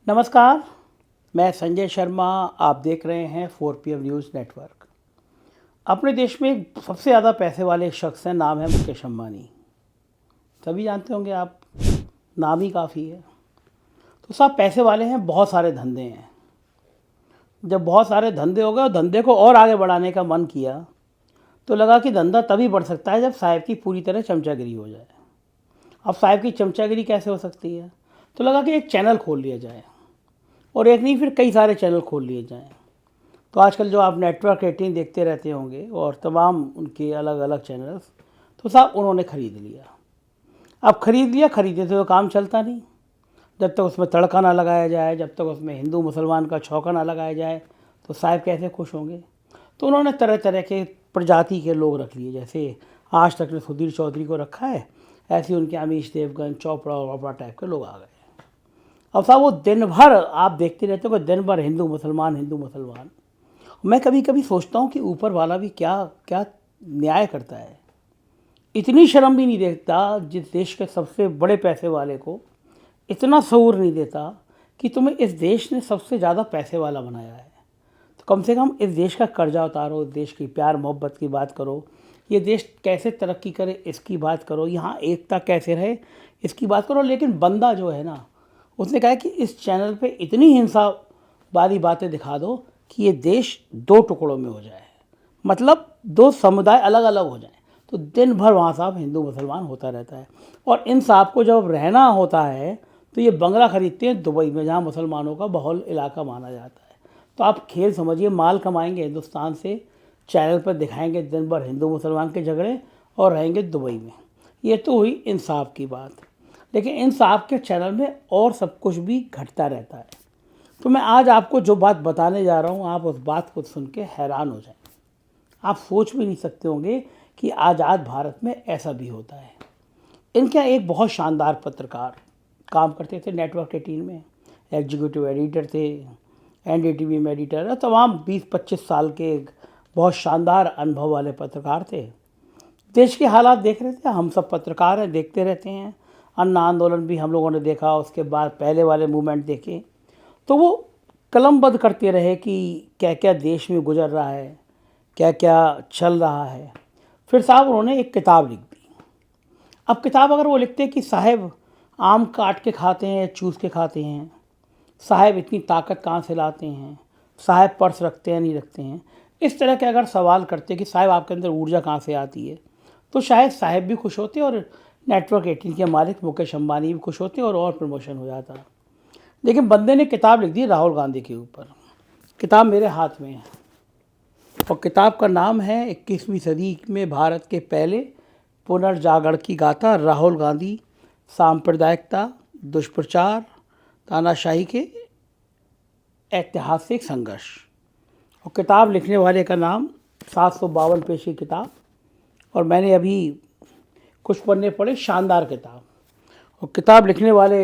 नमस्कार, मैं संजय शर्मा। आप देख रहे हैं 4PM न्यूज़ नेटवर्क। अपने देश में सबसे ज़्यादा पैसे वाले एक शख्स हैं, नाम है मुकेश अंबानी। सभी जानते होंगे आप, नाम ही काफ़ी है। तो साहब पैसे वाले हैं, बहुत सारे धंधे हैं। जब बहुत सारे धंधे हो गए और धंधे को और आगे बढ़ाने का मन किया तो लगा कि धंधा तभी बढ़ सकता है जब साहब की पूरी तरह चमचागिरी हो जाए। अब साहब की चमचागिरी कैसे हो सकती है? तो लगा कि एक चैनल खोल लिया जाए, और एक नहीं फिर कई सारे चैनल खोल लिए जाएं। तो आजकल जो आप नेटवर्क 18 देखते रहते होंगे और तमाम उनके अलग अलग चैनल्स, तो साहब उन्होंने ख़रीद लिया। अब ख़रीद लिया, ख़रीदने से तो काम चलता नहीं। जब तक उसमें तड़का ना लगाया जाए, जब तक उसमें हिंदू मुसलमान का छौका ना लगाया जाए, तो साहब कैसे खुश होंगे? तो उन्होंने तरह तरह के प्रजाति के लोग रख लिए। जैसे आज तक ने सुधीर चौधरी को रखा है, ऐसे ही उनके अमीश देवगन, चोपड़ा वोपड़ा टाइप के लोग आ गए। अब साहब वो दिन भर आप देखते रहते हो कि दिन भर हिंदू मुसलमान हिंदू मुसलमान। मैं कभी कभी सोचता हूँ कि ऊपर वाला भी क्या क्या न्याय करता है। इतनी शर्म भी नहीं देखता जिस देश के सबसे बड़े पैसे वाले को, इतना शऊर नहीं देता कि तुम्हें इस देश ने सबसे ज़्यादा पैसे वाला बनाया है तो कम से कम इस देश का कर्जा उतारो, इस देश की प्यार मोहब्बत की बात करो, ये देश कैसे तरक्की करे इसकी बात करो, यहाँ एकता कैसे रहे इसकी बात करो। लेकिन बंदा जो है ना, उसने कहा कि इस चैनल पे इतनी हिंसा वाली बातें दिखा दो कि ये देश दो टुकड़ों में हो जाए, मतलब दो समुदाय अलग अलग हो जाएं। तो दिन भर वहाँ साहब हिंदू मुसलमान होता रहता है। और इन साहब को जब रहना होता है तो ये बंगला खरीदते हैं दुबई में, जहाँ मुसलमानों का बहुल इलाका माना जाता है। तो आप खेल समझिए, माल कमाएंगे हिंदुस्तान से, चैनल पर दिखाएंगे दिन भर हिंदू मुसलमान के झगड़े, और रहेंगे दुबई में। ये तो हुई इंसाफ की बात। लेकिन इंसाफ के चैनल में और सब कुछ भी घटता रहता है। तो मैं आज आपको जो बात बताने जा रहा हूँ, आप उस बात को सुन के हैरान हो जाएं। आप सोच भी नहीं सकते होंगे कि आज़ाद भारत में ऐसा भी होता है। इनके एक बहुत शानदार पत्रकार काम करते थे नेटवर्क 18 में, एग्जीक्यूटिव एडिटर थे, NDTV में एडिटर, तमाम 20-25 साल के एक बहुत शानदार अनुभव वाले पत्रकार थे। देश के हालात देख रहे थे, हम सब पत्रकार हैं, देखते रहते हैं। अन्ना आंदोलन भी हम लोगों ने देखा, उसके बाद पहले वाले मूवमेंट देखे। तो वो कलमबद्ध करते रहे कि क्या क्या देश में गुजर रहा है, क्या क्या चल रहा है। फिर साहब उन्होंने एक किताब लिख दी। अब किताब अगर वो लिखते कि साहब आम काट के खाते हैं, चूस के खाते हैं, साहब इतनी ताकत कहाँ से लाते हैं, साहब पर्स रखते हैं नहीं रखते हैं, इस तरह के अगर सवाल करते कि साहब आपके अंदर ऊर्जा कहाँ से आती है, तो शायद साहब भी खुश होते और नेटवर्क 18 के मालिक मुकेश अंबानी भी खुश होते और प्रमोशन हो जाता। लेकिन बंदे ने किताब लिख दी राहुल गांधी के ऊपर। किताब मेरे हाथ में है और किताब का नाम है 21वीं सदी में भारत के पहले पुनर्जागरण की गाथा, राहुल गांधी, सांप्रदायिकता, दुष्प्रचार, तानाशाही के ऐतिहासिक संघर्ष। और किताब लिखने वाले का नाम 752 पेज की किताब, और मैंने अभी कुछ पन्ने पढ़े, शानदार किताब। और किताब लिखने वाले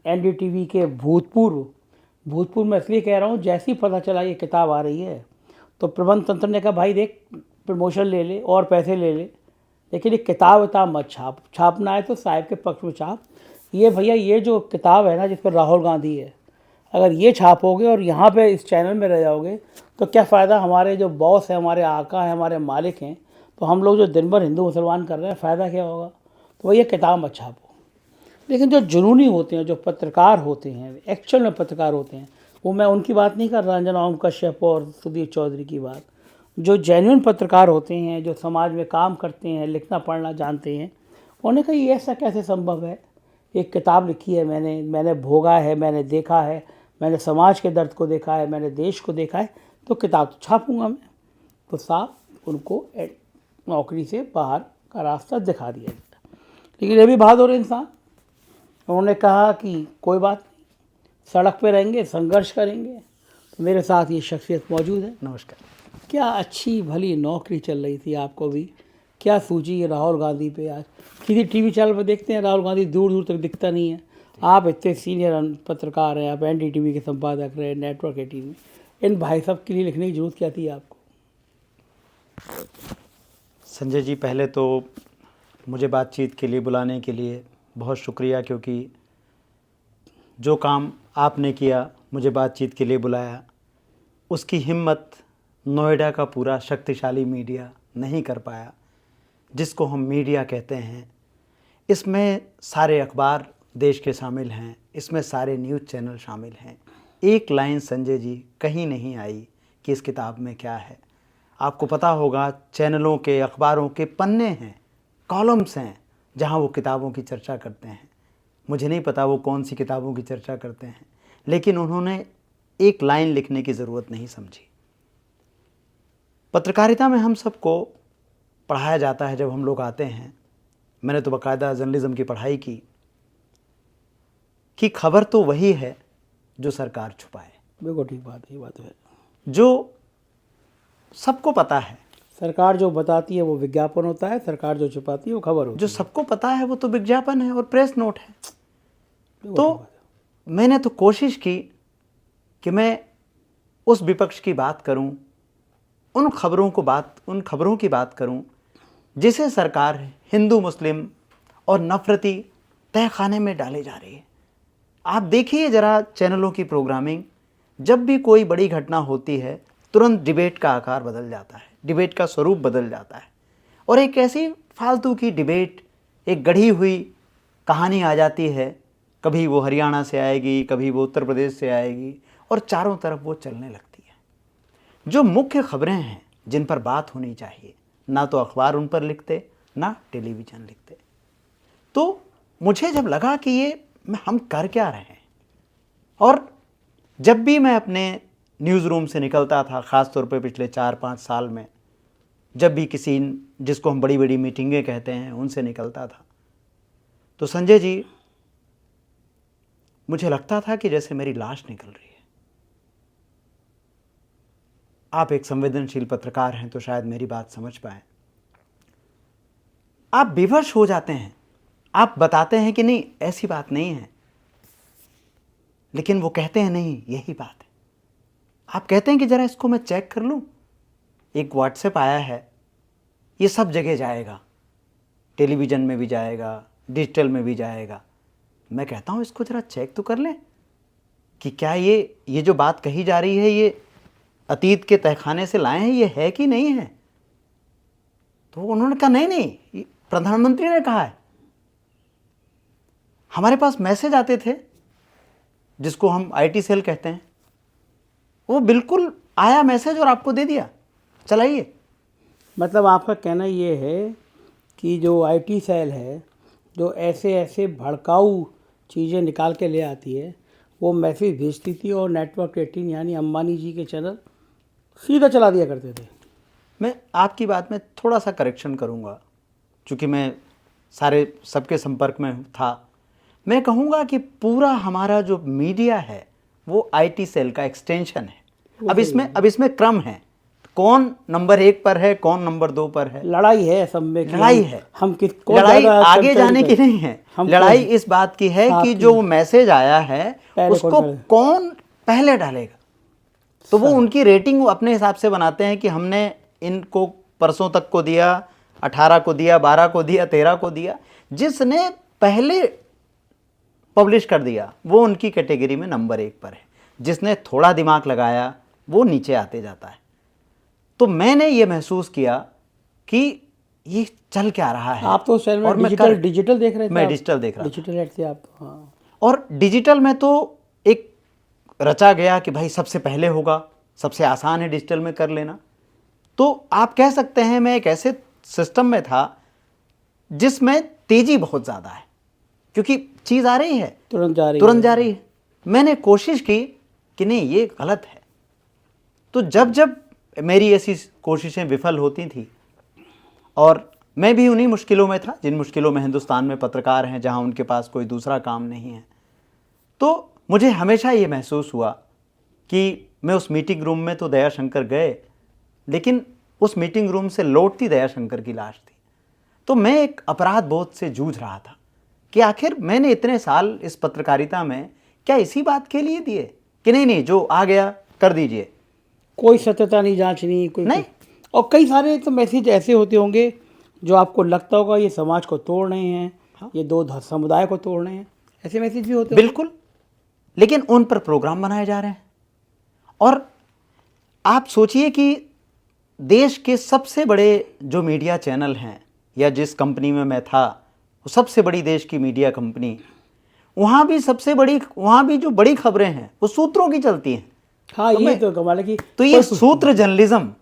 NDTV के भूतपूर्व मैं इसलिए कह रहा हूँ, जैसे ही पता चला ये किताब आ रही है तो प्रबंध तंत्र ने कहा भाई देख, प्रमोशन ले ले और पैसे ले ले, लेकिन ये किताब मत छापना है तो साहब के पक्ष में छाप। ये भैया ये जो किताब है ना जिस पर राहुल गांधी है, अगर ये छापोगे और यहाँ पे इस चैनल में रह जाओगे तो क्या फ़ायदा। हमारे जो बॉस है, हमारे आका हैं, हमारे मालिक हैं, तो हम लोग जो दिन भर हिंदू मुसलमान कर रहे हैं, फ़ायदा क्या होगा। तो भैया किताब मत छापो। लेकिन जो जुनूनी होते हैं, जो पत्रकार होते हैं, एक्चुअल में पत्रकार होते हैं, वो मैं उनकी बात नहीं कर रहा, रंजना ओम कश्यप और सुधीर चौधरी की बात। जो जेन्युइन पत्रकार होते हैं, जो समाज में काम करते हैं, लिखना पढ़ना जानते हैं, उन्होंने कहा ये ऐसा कैसे संभव है। एक किताब लिखी है मैंने भोगा है, मैंने देखा है, मैंने समाज के दर्द को देखा है, मैंने देश को देखा है, तो किताब तो छापूँगा मैं। तो साहब उनको नौकरी से बाहर का रास्ता दिखा दिया गया। लेकिन ये भी बहादुर इंसान, उन्होंने कहा कि कोई बात नहीं, सड़क पे रहेंगे, संघर्ष करेंगे। तो मेरे साथ ये शख्सियत मौजूद है। नमस्कार। क्या अच्छी भली नौकरी चल रही थी आपको भी, क्या सूझी है राहुल गांधी पे। आज किसी टीवी चैनल पर देखते हैं राहुल गांधी दूर दूर तक दिखता नहीं है। आप इतने सीनियर पत्रकार हैं, आप NDTV के संपादक रहे, नेटवर्क 18 में, इन भाई साहब के लिए लिखने की जरूरत क्या थी आपको? संजय जी, पहले तो मुझे बातचीत के लिए बुलाने के लिए बहुत शुक्रिया, क्योंकि जो काम आपने किया, मुझे बातचीत के लिए बुलाया, उसकी हिम्मत नोएडा का पूरा शक्तिशाली मीडिया नहीं कर पाया, जिसको हम मीडिया कहते हैं। इसमें सारे अखबार देश के शामिल हैं, इसमें सारे न्यूज़ चैनल शामिल हैं। एक लाइन संजय जी कहीं नहीं आई कि इस किताब में क्या है। आपको पता होगा चैनलों के, अखबारों के पन्ने हैं, कॉलम्स हैं, जहां वो किताबों की चर्चा करते हैं। मुझे नहीं पता वो कौन सी किताबों की चर्चा करते हैं, लेकिन उन्होंने एक लाइन लिखने की ज़रूरत नहीं समझी। पत्रकारिता में हम सबको पढ़ाया जाता है, जब हम लोग आते हैं, मैंने तो बाकायदा जर्नलिज्म की पढ़ाई की, कि खबर तो वही है जो सरकार छुपाए। बिल्कुल ठीक बात है, ये बात है। जो सबको पता है, सरकार जो बताती है वो विज्ञापन होता है, सरकार जो छुपाती है वो खबर होती जो है। सबको पता है वो तो विज्ञापन है और प्रेस नोट है। बिल्कुल तो ठीक बात है। मैंने तो कोशिश की कि मैं उस विपक्ष की बात करूं, उन खबरों की बात करूं जिसे सरकार हिंदू मुस्लिम और नफरती तहखाने में डाले जा रही है। आप देखिए ज़रा चैनलों की प्रोग्रामिंग, जब भी कोई बड़ी घटना होती है तुरंत डिबेट का आकार बदल जाता है, डिबेट का स्वरूप बदल जाता है, और एक ऐसी फालतू की डिबेट, एक गढ़ी हुई कहानी आ जाती है। कभी वो हरियाणा से आएगी, कभी वो उत्तर प्रदेश से आएगी, और चारों तरफ वो चलने लगती है। जो मुख्य खबरें हैं जिन पर बात होनी चाहिए, ना तो अखबार उन पर लिखते, ना टेलीविज़न लिखते। तो मुझे जब लगा कि ये हम कर क्या रहे हैं, और जब भी मैं अपने न्यूज़ रूम से निकलता था, ख़ास तौर पे पिछले 4-5 साल में, जब भी किसी, जिसको हम बड़ी बड़ी मीटिंगें कहते हैं, उनसे निकलता था, तो संजय जी मुझे लगता था कि जैसे मेरी लाश निकल रही है। आप एक संवेदनशील पत्रकार हैं तो शायद मेरी बात समझ पाए। आप विवश हो जाते हैं, आप बताते हैं कि नहीं ऐसी बात नहीं है, लेकिन वो कहते हैं नहीं यही बात है। आप कहते हैं कि ज़रा इसको मैं चेक कर लूँ, एक व्हाट्सएप आया है, ये सब जगह जाएगा, टेलीविज़न में भी जाएगा, डिजिटल में भी जाएगा। मैं कहता हूँ इसको ज़रा चेक तो कर लें कि क्या ये जो बात कही जा रही है ये अतीत के तहखाने से लाए हैं, ये है कि नहीं है। तो उन्होंने कहा नहीं, प्रधानमंत्री ने कहा है। हमारे पास मैसेज आते थे जिसको हम आईटी सेल कहते हैं, वो बिल्कुल आया मैसेज और आपको दे दिया, चलाइए। मतलब आपका कहना ये है कि जो आईटी सेल है, जो ऐसे ऐसे भड़काऊ चीज़ें निकाल के ले आती है, वो मैसेज भेजती थी और नेटवर्क 18 यानी अंबानी जी के चैनल सीधा चला दिया करते थे। मैं आपकी बात में थोड़ा सा करेक्शन करूंगा, क्योंकि मैं सबके संपर्क में था। मैं कहूँगा कि पूरा हमारा जो मीडिया है वो आईटी सेल का एक्सटेंशन है। अब इसमें क्रम है, कौन नंबर 1 पर है, कौन नंबर 2 पर है। लड़ाई है सब में, लड़ाई है, लड़ाई आगे जाने की नहीं है, लड़ाई इस बात की है कि जो मैसेज आया है उसको कौन पहले डालेगा। तो वो उनकी रेटिंग अपने हिसाब से बनाते हैं कि हमने इनको परसों तक को दिया, 18 को दिया, 12 को दिया, 13 को दिया। जिसने पहले पब्लिश कर दिया वो उनकी कैटेगरी में नंबर 1 पर है, जिसने थोड़ा दिमाग लगाया वो नीचे आते जाता है। तो मैंने ये महसूस किया कि ये चल क्या रहा है। आप तो उस में डिजिटल देख रहे थे। मैं डिजिटल देख रहा था, डिजिटल हेड थे आप तो। हाँ, और डिजिटल में तो एक रचा गया कि भाई सबसे पहले होगा, सबसे आसान है डिजिटल में कर लेना। तो आप कह सकते हैं मैं एक ऐसे सिस्टम में था जिसमें तेजी बहुत ज़्यादा है, क्योंकि चीज़ आ रही है, तुरंत जा रही है। मैंने कोशिश की कि नहीं ये गलत है। तो जब मेरी ऐसी कोशिशें विफल होती थी, और मैं भी उन्हीं मुश्किलों में था जिन मुश्किलों में हिंदुस्तान में पत्रकार हैं, जहां उनके पास कोई दूसरा काम नहीं है, तो मुझे हमेशा ये महसूस हुआ कि मैं उस मीटिंग रूम में तो दयाशंकर गए, लेकिन उस मीटिंग रूम से लौटती दयाशंकर की लाश थी। तो मैं एक अपराध बोध से जूझ रहा था कि आखिर मैंने इतने साल इस पत्रकारिता में क्या इसी बात के लिए दिए कि नहीं जो आ गया कर दीजिए, कोई सत्यता नहीं जांचनी, कोई नहीं। और कई सारे तो मैसेज ऐसे होते होंगे जो आपको लगता होगा ये समाज को तोड़ रहे हैं, ये दो समुदाय को तोड़ रहे हैं, ऐसे मैसेज भी होते हैं। बिल्कुल, लेकिन उन पर प्रोग्राम बनाए जा रहे हैं। और आप सोचिए कि देश के सबसे बड़े जो मीडिया चैनल हैं, या जिस कंपनी में मैं था वो सबसे बड़ी देश की मीडिया कंपनी, वहाँ भी जो बड़ी खबरें हैं वो सूत्रों की चलती हैं। हाँ, ये तो कमाल है कि तो ये सूत्र जर्नलिज्म,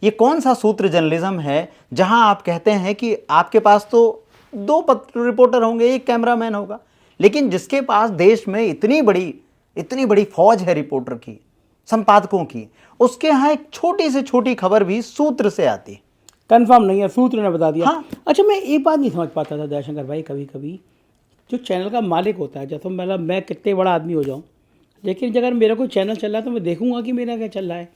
ये कौन सा सूत्र जर्नलिज्म है जहां आप कहते हैं कि आपके पास तो 2 रिपोर्टर होंगे, 1 कैमरामैन होगा, लेकिन जिसके पास देश में इतनी बड़ी फौज है रिपोर्टर की, संपादकों की, उसके यहाँ एक छोटी से छोटी खबर भी सूत्र से आती है, कंफर्म नहीं है, सूत्र ने बता दिया। हाँ। अच्छा, मैं एक बात नहीं समझ पाता था दयाशंकर भाई, कभी कभी जो चैनल का मालिक होता है, जैसे मतलब मैं कितने बड़ा आदमी हो जाऊँ, लेकिन अगर मेरा कोई चैनल चल रहा है तो मैं देखूंगा कि मेरा क्या चल रहा है।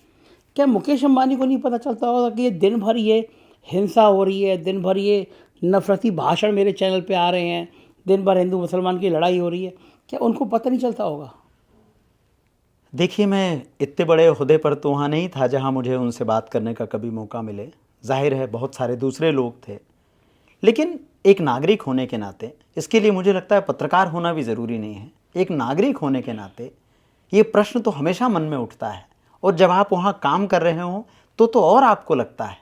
क्या मुकेश अंबानी को नहीं पता चलता होगा कि ये दिन भर ये हिंसा हो रही है, दिन भर ये नफरती भाषण मेरे चैनल पे आ रहे हैं, दिन भर हिंदू मुसलमान की लड़ाई हो रही है, क्या उनको पता नहीं चलता होगा? देखिए, मैं इतने बड़े ओहदे पर तो वहाँ नहीं था जहाँ मुझे उनसे बात करने का कभी मौका मिले। जाहिर है बहुत सारे दूसरे लोग थे, लेकिन एक नागरिक होने के नाते, इसके लिए मुझे लगता है पत्रकार होना भी ज़रूरी नहीं है, एक नागरिक होने के नाते ये प्रश्न तो हमेशा मन में उठता है। और जब आप वहाँ काम कर रहे हो तो और आपको लगता है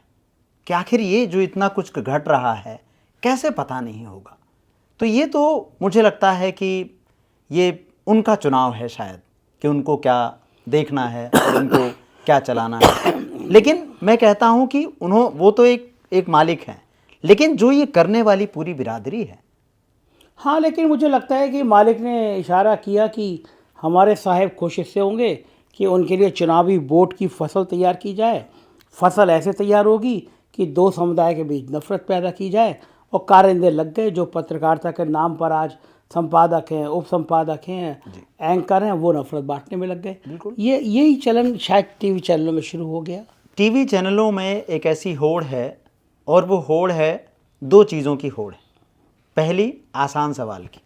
कि आखिर ये जो इतना कुछ घट रहा है कैसे पता नहीं होगा। तो ये तो मुझे लगता है कि ये उनका चुनाव है शायद, कि उनको क्या देखना है और उनको क्या चलाना है। लेकिन मैं कहता हूँ कि वो तो एक मालिक हैं, लेकिन जो ये करने वाली पूरी बिरादरी है। हाँ, लेकिन मुझे लगता है कि मालिक ने इशारा किया कि हमारे साहब खुश इससे होंगे कि उनके लिए चुनावी वोट की फसल तैयार की जाए। फसल ऐसे तैयार होगी कि 2 समुदाय के बीच नफरत पैदा की जाए, और कारिंदे लग गए। जो पत्रकारिता के नाम पर आज संपादक हैं, उप संपादक हैं, एंकर हैं, वो नफरत बांटने में लग गए। यही चलन शायद टीवी चैनलों में शुरू हो गया। टीवी चैनलों में एक ऐसी होड़ है, और वो होड़ है 2 चीज़ों की होड़ है। पहली, आसान सवाल की।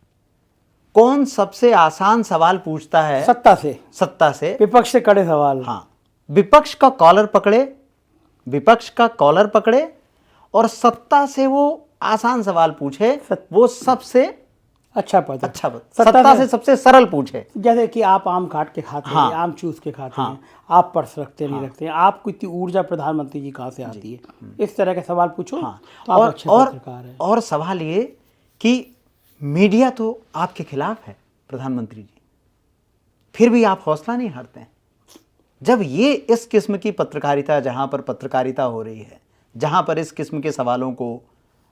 कौन सबसे आसान सवाल पूछता है? सत्ता से, विपक्ष से कड़े सवाल। हाँ, विपक्ष का कॉलर पकड़े और सत्ता से वो आसान सवाल पूछे, वो सबसे अच्छा पद। सत्ता से सबसे सरल पूछे। जैसे कि आप आम काट के खाते हैं, आम चूस के खाते हैं, आप पर्स रखते नहीं रखते हैं, आपको इतनी ऊर्जा प्रधानमंत्री जी कहाँ से आती है, इस तरह के सवाल पूछो। तो आप अच्छे पत्रकार हैं। और सवाल ये कि मीडिया तो आपके खिलाफ है प्रधानमंत्री जी, फिर भी आप हौसला नहीं हारते हैं। जब ये इस किस्म की पत्रकारिता, जहाँ पर पत्रकारिता हो रही है, जहाँ पर इस किस्म के सवालों को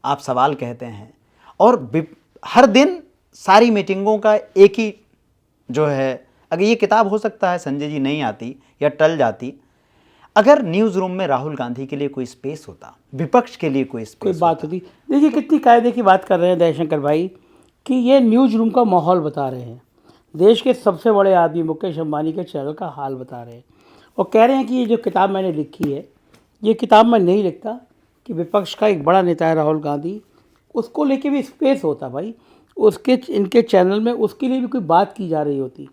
आप सवाल कहते हैं, और हर दिन सारी मीटिंगों का एक ही जो है, अगर ये किताब हो सकता है संजय जी नहीं आती या टल जाती, अगर न्यूज़ रूम में राहुल गांधी के लिए कोई स्पेस होता, विपक्ष के लिए कोई बात होती। देखिए कितनी कायदे की बात कर रहे हैं दयाशंकर भाई, कि ये न्यूज़ रूम का माहौल बता रहे हैं, देश के सबसे बड़े आदमी मुकेश अंबानी के चैनल का हाल बता रहे हैं, और कह रहे हैं कि ये जो किताब मैंने लिखी है, ये किताब मैं नहीं लिखता कि विपक्ष का एक बड़ा नेता है राहुल गांधी, उसको लेके भी स्पेस होता भाई, उसके इनके चैनल में उसके लिए भी कोई बात की जा रही होती।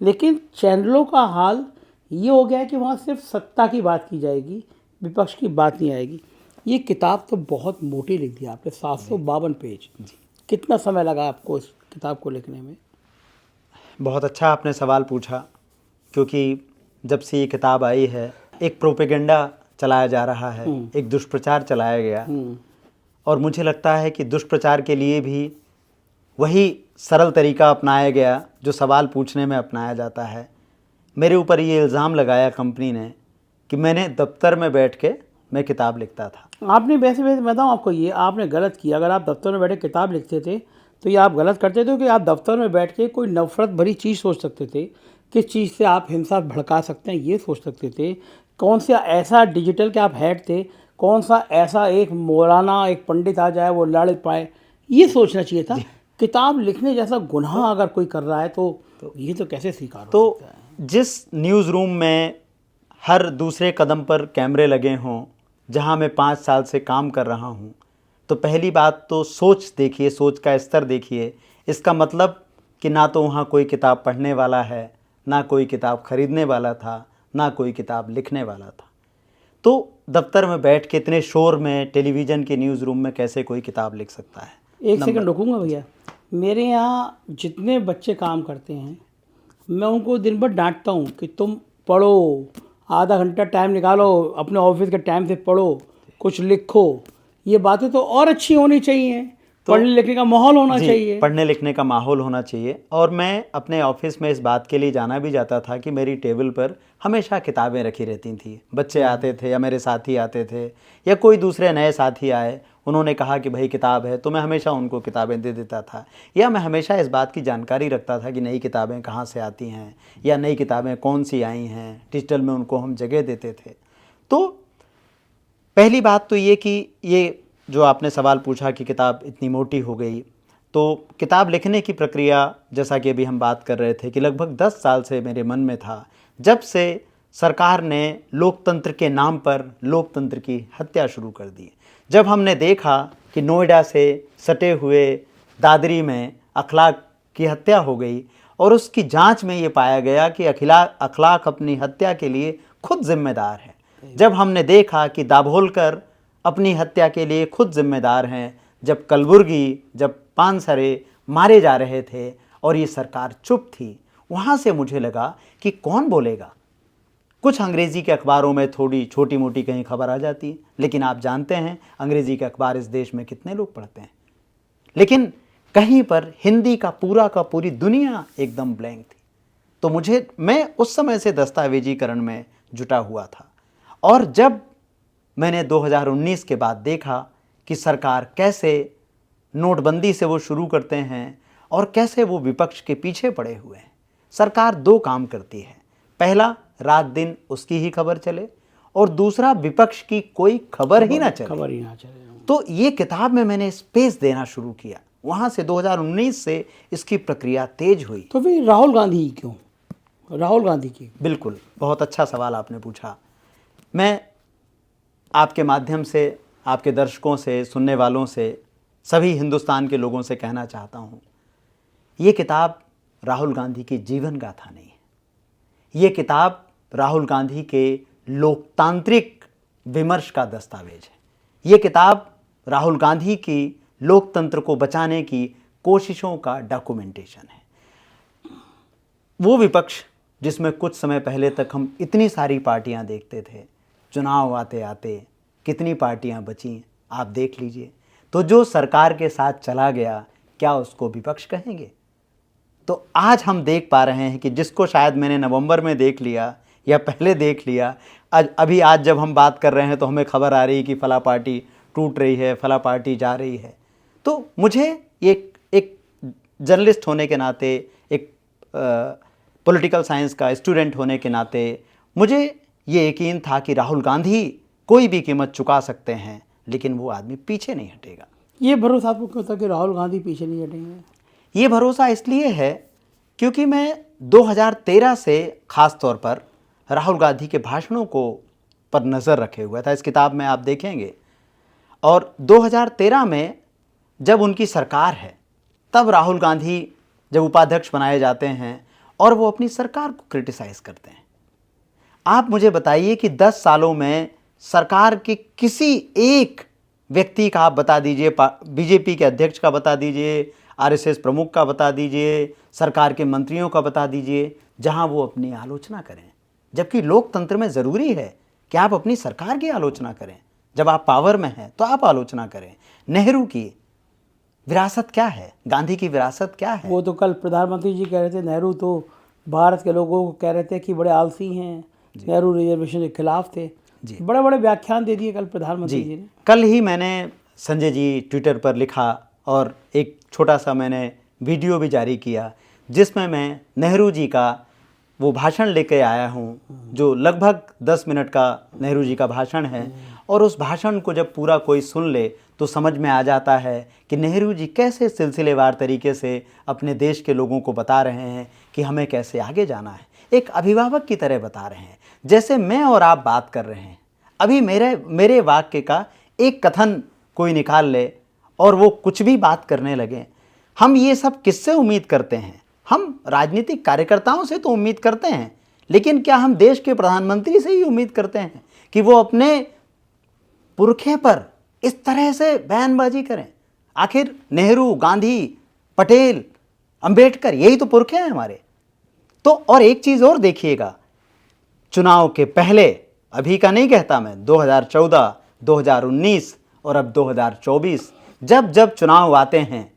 लेकिन चैनलों का हाल ये हो गया है कि वहाँ सिर्फ सत्ता की बात की जाएगी, विपक्ष की बात नहीं आएगी। ये किताब तो बहुत मोटी लिख दी आपने, 752 पेज। कितना समय लगा आपको इस किताब को लिखने में? बहुत अच्छा आपने सवाल पूछा, क्योंकि जब से ये किताब आई है एक प्रोपेगेंडा चलाया जा रहा है, एक दुष्प्रचार चलाया गया, और मुझे लगता है कि दुष्प्रचार के लिए भी वही सरल तरीका अपनाया गया जो सवाल पूछने में अपनाया जाता है। मेरे ऊपर ये इल्ज़ाम लगाया कंपनी ने कि मैंने दफ्तर में बैठ के मैं किताब लिखता था। आपने वैसे बताऊँ आपको, ये आपने गलत किया। अगर आप दफ्तर में बैठे किताब लिखते थे तो ये आप गलत करते थे, कि आप दफ्तर में बैठ के कोई नफरत भरी चीज़ सोच सकते थे, किस चीज़ से आप हिंसा भड़का सकते हैं ये सोच सकते थे, कौन सा ऐसा डिजिटल के आप हेड थे, कौन सा ऐसा एक मौलाना एक पंडित आ जाए वो लड़ पाए, ये सोचना चाहिए था। किताब लिखने जैसा गुनाह अगर कोई कर रहा है तो ये तो कैसे स्वीकार हो सकता है? जिस न्यूज़ रूम में हर दूसरे कदम पर कैमरे लगे हों, जहां मैं 5 साल से काम कर रहा हूं, तो पहली बात तो सोच देखिए, सोच का स्तर देखिए। इसका मतलब कि ना तो वहाँ कोई किताब पढ़ने वाला है, ना कोई किताब खरीदने वाला था, ना कोई किताब लिखने वाला था। तो दफ्तर में बैठ के इतने शोर में, टेलीविज़न के न्यूज़ रूम में कैसे कोई किताब लिख सकता है? एक सेकंड रुकूंगा भैया। मेरे यहाँ जितने बच्चे काम करते हैं, मैं उनको दिन भर डांटता हूँ कि तुम पढ़ो, आधा घंटा टाइम निकालो, अपने ऑफिस के टाइम से पढ़ो, कुछ लिखो। ये बातें तो और अच्छी होनी चाहिए, पढ़ने लिखने का माहौल होना जी, चाहिए। पढ़ने लिखने का माहौल होना चाहिए। और मैं अपने ऑफिस में इस बात के लिए जाना भी जाता था कि मेरी टेबल पर हमेशा किताबें रखी रहती थी। बच्चे आते थे या मेरे साथी आते थे या कोई दूसरे नए साथी आए, उन्होंने कहा कि भाई किताब है, तो मैं हमेशा उनको किताबें दे देता था। या मैं हमेशा इस बात की जानकारी रखता था कि नई किताबें कहाँ से आती हैं या नई किताबें कौन सी आई हैं। डिजिटल में उनको हम जगह देते थे। तो पहली बात तो ये कि ये जो आपने सवाल पूछा कि किताब इतनी मोटी हो गई, तो किताब लिखने की प्रक्रिया, जैसा कि अभी हम बात कर रहे थे, कि लगभग 10 साल से मेरे मन में था, जब से सरकार ने लोकतंत्र के नाम पर लोकतंत्र की हत्या शुरू कर दी। जब हमने देखा कि नोएडा से सटे हुए दादरी में अखलाक की हत्या हो गई और उसकी जांच में ये पाया गया कि अखलाक अपनी हत्या के लिए खुद जिम्मेदार है। जब हमने देखा कि दाभोलकर अपनी हत्या के लिए खुद जिम्मेदार हैं, जब कलबुर्गी, जब पानसरे मारे जा रहे थे और ये सरकार चुप थी, वहाँ से मुझे लगा कि कौन बोलेगा। कुछ अंग्रेज़ी के अखबारों में थोड़ी छोटी मोटी कहीं खबर आ जाती है, लेकिन आप जानते हैं अंग्रेज़ी के अखबार इस देश में कितने लोग पढ़ते हैं। लेकिन कहीं पर हिंदी का पूरी दुनिया एकदम ब्लैंक थी। तो मैं उस समय से दस्तावेजीकरण में जुटा हुआ था। और जब मैंने 2019 के बाद देखा कि सरकार कैसे नोटबंदी से वो शुरू करते हैं और कैसे वो विपक्ष के पीछे पड़े हुए हैं। सरकार दो काम करती है, पहला रात दिन उसकी ही खबर चले और दूसरा विपक्ष की कोई खबर ही ना चले। तो ये किताब में मैंने स्पेस देना शुरू किया। वहाँ से 2019 से इसकी प्रक्रिया तेज हुई। तो फिर राहुल गांधी क्यों? राहुल गांधी की, बिल्कुल, बहुत अच्छा सवाल आपने पूछा। मैं आपके माध्यम से, आपके दर्शकों से, सुनने वालों से, सभी हिंदुस्तान के लोगों से कहना चाहता हूँ, ये किताब राहुल गांधी की जीवन गाथा नहीं है। ये किताब राहुल गांधी के लोकतांत्रिक विमर्श का दस्तावेज है। ये किताब राहुल गांधी की लोकतंत्र को बचाने की कोशिशों का डॉक्यूमेंटेशन है। वो विपक्ष जिसमें कुछ समय पहले तक हम इतनी सारी पार्टियां देखते थे, चुनाव आते आते कितनी पार्टियां बची आप देख लीजिए। तो जो सरकार के साथ चला गया, क्या उसको विपक्ष कहेंगे? तो आज हम देख पा रहे हैं कि जिसको शायद मैंने नवंबर में देख लिया या पहले देख लिया, आज जब हम बात कर रहे हैं तो हमें खबर आ रही है कि फला पार्टी टूट रही है, फला पार्टी जा रही है। तो मुझे एक जर्नलिस्ट होने के नाते, एक पॉलिटिकल साइंस का स्टूडेंट होने के नाते मुझे ये यकीन था कि राहुल गांधी कोई भी कीमत चुका सकते हैं, लेकिन वो आदमी पीछे नहीं हटेगा। ये भरोसा आपको क्यों था कि राहुल गांधी पीछे नहीं हटेंगे? ये भरोसा इसलिए है क्योंकि मैं 2013 से ख़ास तौर पर राहुल गांधी के भाषणों को पर नज़र रखे हुआ था। इस किताब में आप देखेंगे। और 2013 में जब उनकी सरकार है, तब राहुल गांधी जब उपाध्यक्ष बनाए जाते हैं और वो अपनी सरकार को क्रिटिसाइज़ करते हैं। आप मुझे बताइए कि 10 सालों में सरकार के किसी एक व्यक्ति का आप बता दीजिए, बीजेपी के अध्यक्ष का बता दीजिए, आरएसएस प्रमुख का बता दीजिए, सरकार के मंत्रियों का बता दीजिए, जहां वो अपनी आलोचना करें। जबकि लोकतंत्र में ज़रूरी है कि आप अपनी सरकार की आलोचना करें। जब आप पावर में हैं तो आप आलोचना करें। नेहरू की विरासत क्या है? गांधी की विरासत क्या है? वो तो कल प्रधानमंत्री जी कह रहे थे, नेहरू तो भारत के लोगों को कह रहे थे कि बड़े आलसी हैं, नेहरू रिजर्वेशन के खिलाफ थे। बड़े बड़े व्याख्यान दे दिए कल प्रधानमंत्री जी ने। कल ही मैंने संजय जी ट्विटर पर लिखा और एक छोटा सा मैंने वीडियो भी जारी किया, जिसमें मैं नेहरू जी का वो भाषण लेके आया हूँ, जो लगभग 10 मिनट का नेहरू जी का भाषण है। और उस भाषण को जब पूरा कोई सुन ले तो समझ में आ जाता है कि नेहरू जी कैसे सिलसिलेवार तरीके से अपने देश के लोगों को बता रहे हैं कि हमें कैसे आगे जाना है। एक अभिभावक की तरह बता रहे हैं, जैसे मैं और आप बात कर रहे हैं। अभी मेरे वाक्य का एक कथन कोई निकाल ले और वो कुछ भी बात करने लगे। हम ये सब किससे उम्मीद करते हैं? हम राजनीतिक कार्यकर्ताओं से तो उम्मीद करते हैं, लेकिन क्या हम देश के प्रधानमंत्री से ही उम्मीद करते हैं कि वो अपने पुरखे पर इस तरह से बयानबाजी करें? आखिर नेहरू, गांधी, पटेल, अंबेडकर, यही तो पुरखे हैं हमारे। तो और एक चीज और देखिएगा, चुनाव के पहले, अभी का नहीं कहता मैं, 2014, 2019 और अब 2024, जब जब चुनाव आते हैं,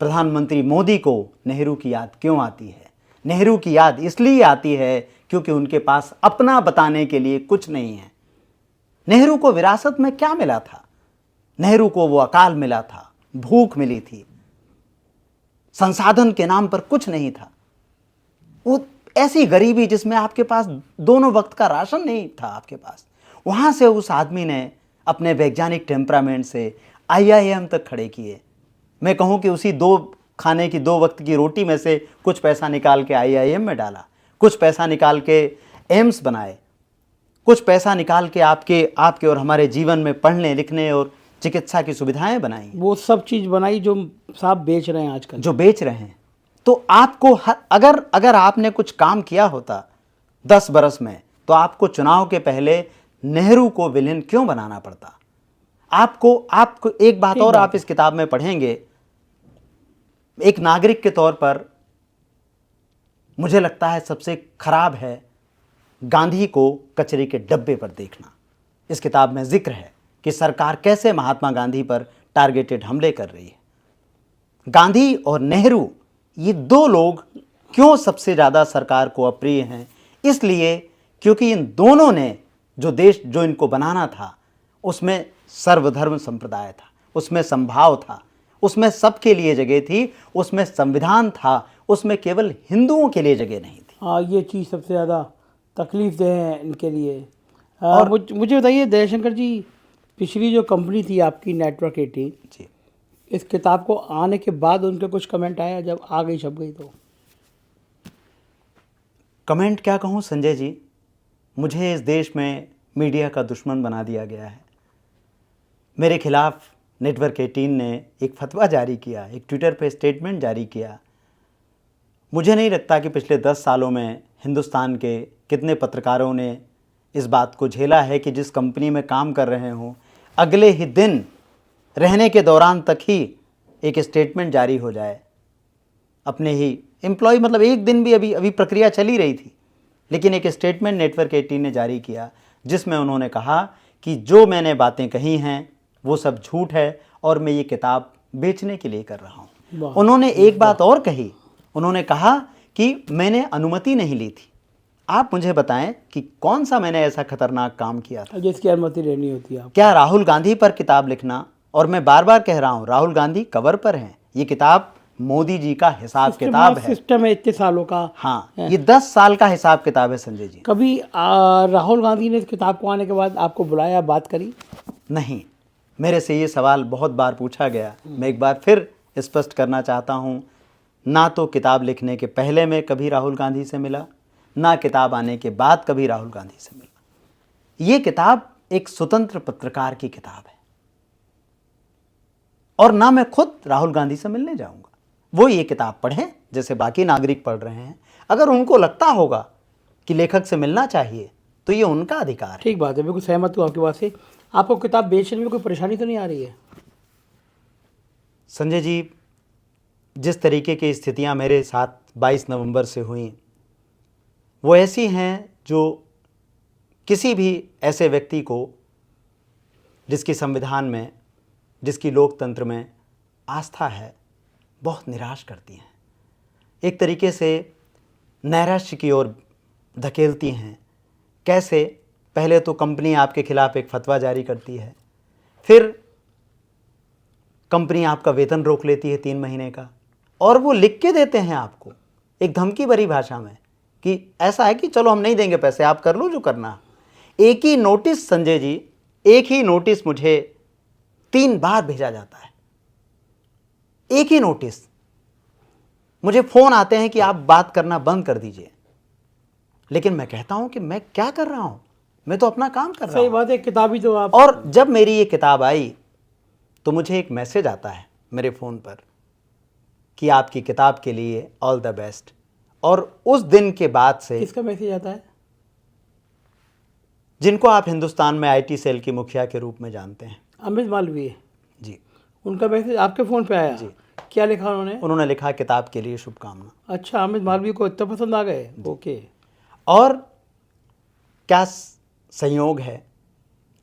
प्रधानमंत्री मोदी को नेहरू की याद क्यों आती है? नेहरू की याद इसलिए आती है क्योंकि उनके पास अपना बताने के लिए कुछ नहीं है। नेहरू को विरासत में क्या मिला था? नेहरू को वो अकाल मिला था, भूख मिली थी, संसाधन के नाम पर कुछ नहीं था। वो ऐसी गरीबी जिसमें आपके पास दोनों वक्त का राशन नहीं था आपके पास, वहां से उस आदमी ने अपने वैज्ञानिक टेम्परामेंट से IIM तक खड़े किए। मैं कहूं कि उसी खाने की 2 वक्त की रोटी में से कुछ पैसा निकाल के IIM में डाला, कुछ पैसा निकाल के एम्स बनाए, कुछ पैसा निकाल के आपके और हमारे जीवन में पढ़ने लिखने और चिकित्सा की सुविधाएं बनाई। वो सब चीज़ बनाई जो साहब बेच रहे हैं आजकल, जो बेच रहे हैं। तो आपको अगर आपने कुछ काम किया होता 10 बरस में, तो आपको चुनाव के पहले नेहरू को विलेन क्यों बनाना पड़ता? आपको एक बात और आप इस किताब में पढ़ेंगे, एक नागरिक के तौर पर मुझे लगता है सबसे खराब है गांधी को कचरे के डब्बे पर देखना। इस किताब में जिक्र है कि सरकार कैसे महात्मा गांधी पर टारगेटेड हमले कर रही है। गांधी और नेहरू, ये 2 लोग क्यों सबसे ज़्यादा सरकार को अप्रिय हैं? इसलिए क्योंकि इन दोनों ने जो देश जो इनको बनाना था, उसमें सर्वधर्म संप्रदाय था, उसमें समभाव था, उसमें सबके लिए जगह थी, उसमें संविधान था, उसमें केवल हिंदुओं के लिए जगह नहीं थी। हाँ, ये चीज़ सबसे ज़्यादा तकलीफ दे है इनके लिए। और मुझे बताइए दयाशंकर जी, पिछली जो कंपनी थी आपकी नेटवर्क 18 जी, इस किताब को आने के बाद उनके कुछ कमेंट आया जब आ गई छप गई? तो कमेंट क्या कहूँ संजय जी, मुझे इस देश में मीडिया का दुश्मन बना दिया गया है। मेरे खिलाफ नेटवर्क 18 ने एक फतवा जारी किया, एक ट्विटर पे स्टेटमेंट जारी किया। मुझे नहीं लगता कि पिछले 10 सालों में हिंदुस्तान के कितने पत्रकारों ने इस बात को झेला है कि जिस कंपनी में काम कर रहे हों, अगले ही दिन रहने के दौरान तक ही एक स्टेटमेंट जारी हो जाए। अपने ही एम्प्लॉय, मतलब एक दिन भी अभी प्रक्रिया चली रही थी, लेकिन एक स्टेटमेंट नेटवर्क 18 ने जारी किया जिसमें उन्होंने कहा कि जो मैंने बातें कही हैं वो सब झूठ है और मैं ये किताब बेचने के लिए कर रहा हूँ। उन्होंने एक बात और कही, उन्होंने कहा कि मैंने अनुमति नहीं ली थी। आप मुझे बताएं कि कौन सा मैंने ऐसा खतरनाक काम किया था जिसकी अनुमति लेनी होती है? क्या राहुल गांधी पर किताब लिखना? और मैं बार बार कह रहा हूं, राहुल गांधी कवर पर हैं। ये किताब मोदी जी का हिसाब किताब है, सिस्टम है इतने सालों का। हाँ, ये 10 साल का हिसाब किताब है संजय जी। कभी राहुल गांधी ने इस किताब को आने के बाद आपको बुलाया, बात करी? नहीं, मेरे से ये सवाल बहुत बार पूछा गया। मैं एक बार फिर स्पष्ट करना चाहता हूँ, ना तो किताब लिखने के पहले मैं कभी राहुल गांधी से मिला, ना किताब आने के बाद कभी राहुल गांधी से मिला। ये किताब एक स्वतंत्र पत्रकार की किताब है और ना मैं खुद राहुल गांधी से मिलने जाऊंगा। वो ये किताब पढ़ें जैसे बाकी नागरिक पढ़ रहे हैं। अगर उनको लगता होगा कि लेखक से मिलना चाहिए तो ये उनका अधिकार है। ठीक बात है, बिल्कुल सहमत हूँ आपकी बात से। आपको किताब बेचने में कोई परेशानी तो नहीं आ रही है? संजय जी, जिस तरीके की स्थितियां मेरे साथ 22 नवंबर से हुई, वो ऐसी हैं जो किसी भी ऐसे व्यक्ति को जिसकी संविधान में, जिसकी लोकतंत्र में आस्था है, बहुत निराश करती हैं। एक तरीके से नैराश्य की ओर धकेलती हैं। कैसे? पहले तो कंपनी आपके खिलाफ एक फतवा जारी करती है, फिर कंपनी आपका वेतन रोक लेती है 3 महीने का, और वो लिख के देते हैं आपको एक धमकी भरी भाषा में कि ऐसा है कि चलो हम नहीं देंगे पैसे, आप कर लो जो करना। एक ही नोटिस संजय जी, एक ही नोटिस मुझे 3 बार भेजा जाता है। एक ही नोटिस, मुझे फोन आते हैं कि आप बात करना बंद कर दीजिए, लेकिन मैं कहता हूं कि मैं क्या कर रहा हूं, मैं तो अपना काम कर रहा हूं। सही बात है, किताब ही तो आप। और जब मेरी ये किताब आई तो मुझे एक मैसेज आता है मेरे फ़ोन पर कि आपकी किताब के लिए ऑल द बेस्ट। और उस दिन के बाद से किसका मैसेज आता है? जिनको आप हिंदुस्तान में IT सेल की मुखिया के रूप में जानते हैं, अमित मालवीय जी, उनका मैसेज आपके फ़ोन पे आया जी। क्या लिखा उन्होंने? उन्होंने लिखा किताब के लिए शुभकामना। अच्छा, अमित मालवीय को इतना पसंद आ गए? ओके। और क्या संयोग है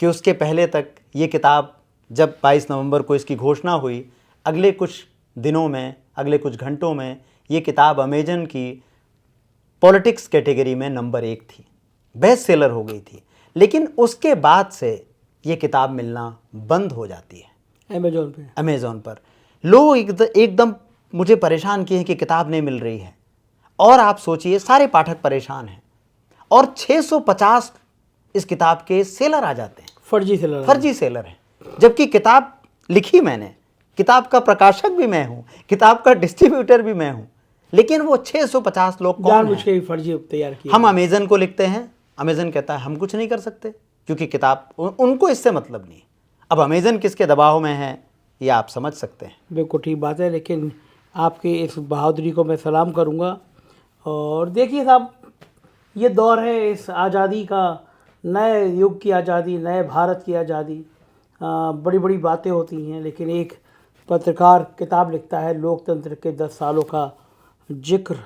कि उसके पहले तक ये किताब, जब 22 नवंबर को इसकी घोषणा हुई, अगले कुछ दिनों में, अगले कुछ घंटों में ये किताब अमेजन की पॉलिटिक्स कैटेगरी में नंबर 1 थी, बेस्ट सेलर हो गई थी। लेकिन उसके बाद से ये किताब मिलना बंद हो जाती है अमेजोन पर। लोग एकदम मुझे परेशान किए हैं कि किताब नहीं मिल रही है। और आप सोचिए, सारे पाठक परेशान हैं और 650 इस किताब के सेलर आ जाते हैं, फर्जी सेलर हैं। जबकि किताब लिखी मैंने, किताब का प्रकाशक भी मैं हूँ, किताब का डिस्ट्रीब्यूटर भी मैं हूँ, लेकिन वो 650 लोग कौन हैं? फर्जी तैयार किए। हम अमेजन को लिखते हैं, अमेजन कहता है हम कुछ नहीं कर सकते क्योंकि किताब उनको इससे मतलब नहीं। अब अमेजन किसके दबाव में है ये आप समझ सकते हैं। बिल्कुल ठीक बात है, लेकिन आपकी इस बहादुरी को मैं सलाम करूंगा। और देखिए साहब, ये दौर है इस आज़ादी का, नए युग की आज़ादी, नए भारत की आज़ादी। बड़ी बड़ी बातें होती हैं, लेकिन एक पत्रकार किताब लिखता है लोकतंत्र के 10 सालों का जिक्र,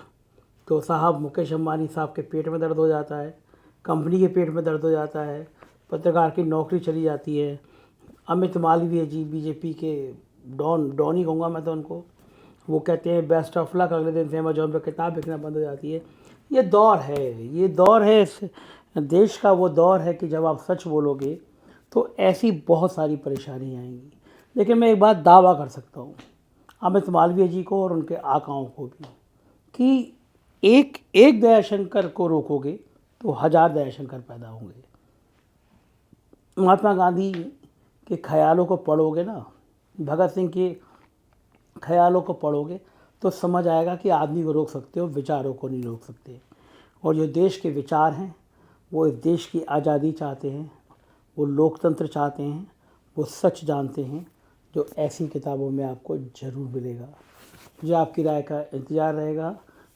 तो साहब मुकेश अंबानी साहब के पेट में दर्द हो जाता है, कंपनी के पेट में दर्द हो जाता है, पत्रकार की नौकरी चली जाती है। अमित मालवीय जी, बीजेपी के डॉन ही कहूँगा मैं तो उनको, वो कहते हैं बेस्ट ऑफ लक, अगले दिन से अमेजोन पर किताब लिखना बंद हो जाती है। ये दौर है इस देश का, वो दौर है कि जब आप सच बोलोगे तो ऐसी बहुत सारी परेशानी आएंगी। लेकिन मैं एक बात दावा कर सकता हूँ अमित मालवीय जी को और उनके आकाओं को भी, कि एक दयाशंकर को रोकोगे तो 1000 दयाशंकर पैदा होंगे। महात्मा गांधी के ख्यालों को पढ़ोगे ना, भगत सिंह के ख्यालों को पढ़ोगे तो समझ आएगा कि आदमी को रोक सकते हो, विचारों को नहीं रोक सकते। और जो देश के विचार हैं वो इस देश की आज़ादी चाहते हैं, वो लोकतंत्र चाहते हैं, वो सच जानते हैं, जो ऐसी किताबों में आपको ज़रूर मिलेगा। मुझे आपकी राय का इंतज़ार रहेगा।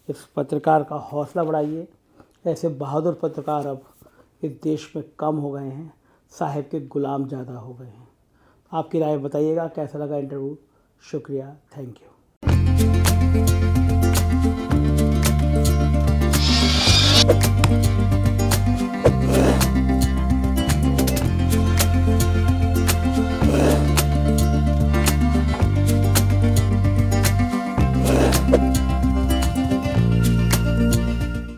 इस पत्रकार का हौसला बढ़ाइए। ऐसे बहादुर पत्रकार अब इस देश में कम हो गए हैं, साहिब के गुलाम ज़्यादा हो गए हैं। आपकी राय बताइएगा, कैसा लगा इंटरव्यू। शुक्रिया, थैंक यू।